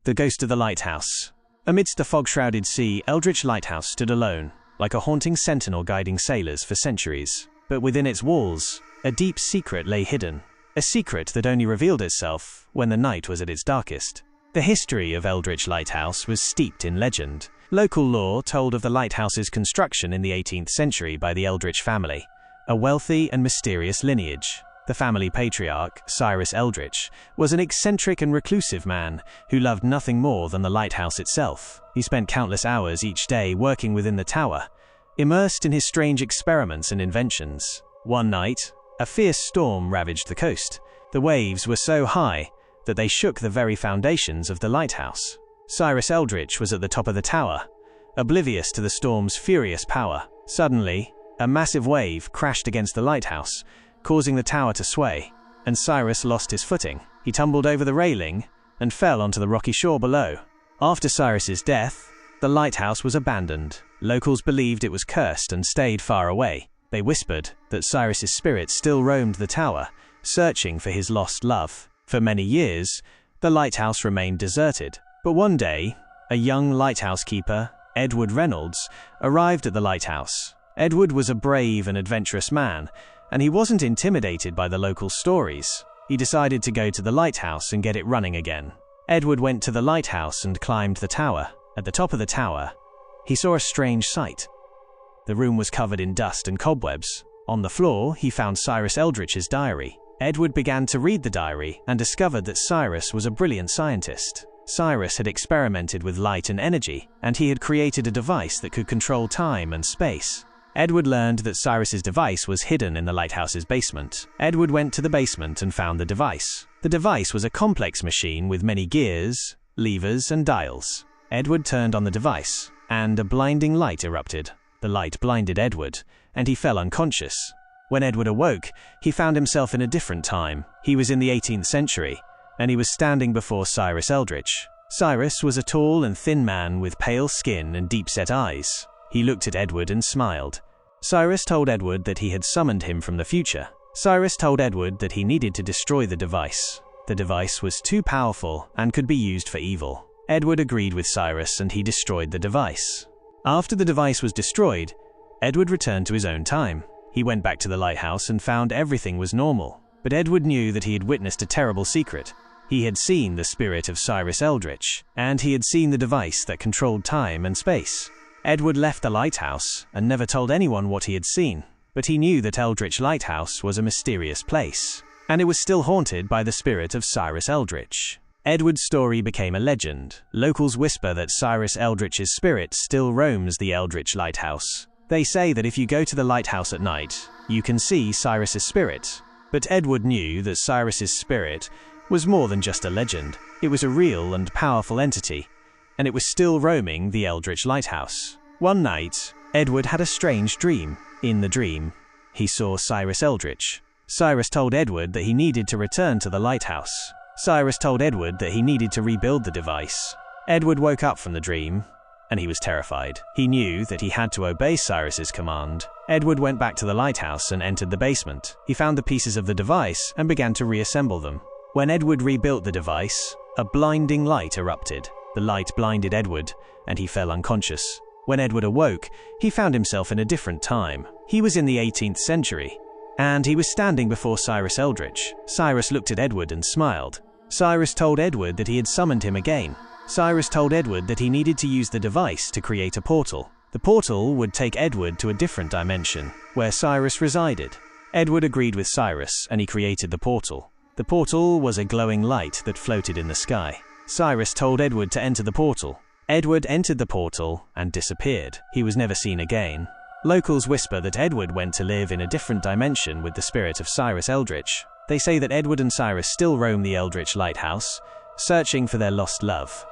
The Ghost of the Lighthouse. Amidst a fog-shrouded sea, Eldritch Lighthouse stood alone, like a haunting sentinel guiding sailors for centuries. But within its walls, a deep secret lay hidden. A secret that only revealed itself when the night was at its darkest. The history of Eldritch Lighthouse was steeped in legend. Local lore told of the lighthouse's construction in the 18th century by the Eldritch family, a wealthy and mysterious lineage. The family patriarch, Cyrus Eldritch, was an eccentric and reclusive man who loved nothing more than the lighthouse itself. He spent countless hours each day working within the tower, immersed in his strange experiments and inventions. One night, a fierce storm ravaged the coast. The waves were so high that they shook the very foundations of the lighthouse. Cyrus Eldritch was at the top of the tower, oblivious to the storm's furious power. Suddenly, a massive wave crashed against the lighthouse, causing the tower to sway, and Cyrus lost his footing. He tumbled over the railing and fell onto the rocky shore below. After Cyrus's death, the lighthouse was abandoned. Locals believed it was cursed and stayed far away. They whispered that Cyrus's spirit still roamed the tower, searching for his lost love. For many years, the lighthouse remained deserted. But one day, a young lighthouse keeper, Edward Reynolds, arrived at the lighthouse. Edward was a brave and adventurous man, and he wasn't intimidated by the local stories. He decided to go to the lighthouse and get it running again. Edward went to the lighthouse and climbed the tower. At the top of the tower, he saw a strange sight. The room was covered in dust and cobwebs. On the floor, he found Cyrus Eldritch's diary. Edward began to read the diary and discovered that Cyrus was a brilliant scientist. Cyrus had experimented with light and energy, and he had created a device that could control time and space. Edward learned that Cyrus's device was hidden in the lighthouse's basement. Edward went to the basement and found the device. The device was a complex machine with many gears, levers, and dials. Edward turned on the device, and a blinding light erupted. The light blinded Edward, and he fell unconscious. When Edward awoke, he found himself in a different time. He was in the 18th century, and he was standing before Cyrus Eldritch. Cyrus was a tall and thin man with pale skin and deep-set eyes. He looked at Edward and smiled. Cyrus told Edward that he had summoned him from the future. Cyrus told Edward that he needed to destroy the device. The device was too powerful and could be used for evil. Edward agreed with Cyrus and he destroyed the device. After the device was destroyed, Edward returned to his own time. He went back to the lighthouse and found everything was normal. But Edward knew that he had witnessed a terrible secret. He had seen the spirit of Cyrus Eldritch, and he had seen the device that controlled time and space. Edward left the lighthouse and never told anyone what he had seen, but he knew that Eldritch Lighthouse was a mysterious place, and it was still haunted by the spirit of Cyrus Eldritch. Edward's story became a legend. Locals whisper that Cyrus Eldritch's spirit still roams the Eldritch Lighthouse. They say that if you go to the lighthouse at night, you can see Cyrus's spirit. But Edward knew that Cyrus's spirit was more than just a legend. It was a real and powerful entity, and it was still roaming the Eldritch Lighthouse. One night, Edward had a strange dream. In the dream, he saw Cyrus Eldritch. Cyrus told Edward that he needed to return to the lighthouse. Cyrus told Edward that he needed to rebuild the device. Edward woke up from the dream, and he was terrified. He knew that he had to obey Cyrus's command. Edward went back to the lighthouse and entered the basement. He found the pieces of the device and began to reassemble them. When Edward rebuilt the device, a blinding light erupted. The light blinded Edward, and he fell unconscious. When Edward awoke, he found himself in a different time. He was in the 18th century, and he was standing before Cyrus Eldritch. Cyrus looked at Edward and smiled. Cyrus told Edward that he had summoned him again. Cyrus told Edward that he needed to use the device to create a portal. The portal would take Edward to a different dimension, where Cyrus resided. Edward agreed with Cyrus, and he created the portal. The portal was a glowing light that floated in the sky. Cyrus told Edward to enter the portal. Edward entered the portal and disappeared. He was never seen again. Locals whisper that Edward went to live in a different dimension with the spirit of Cyrus Eldritch. They say that Edward and Cyrus still roam the Eldritch Lighthouse, searching for their lost love.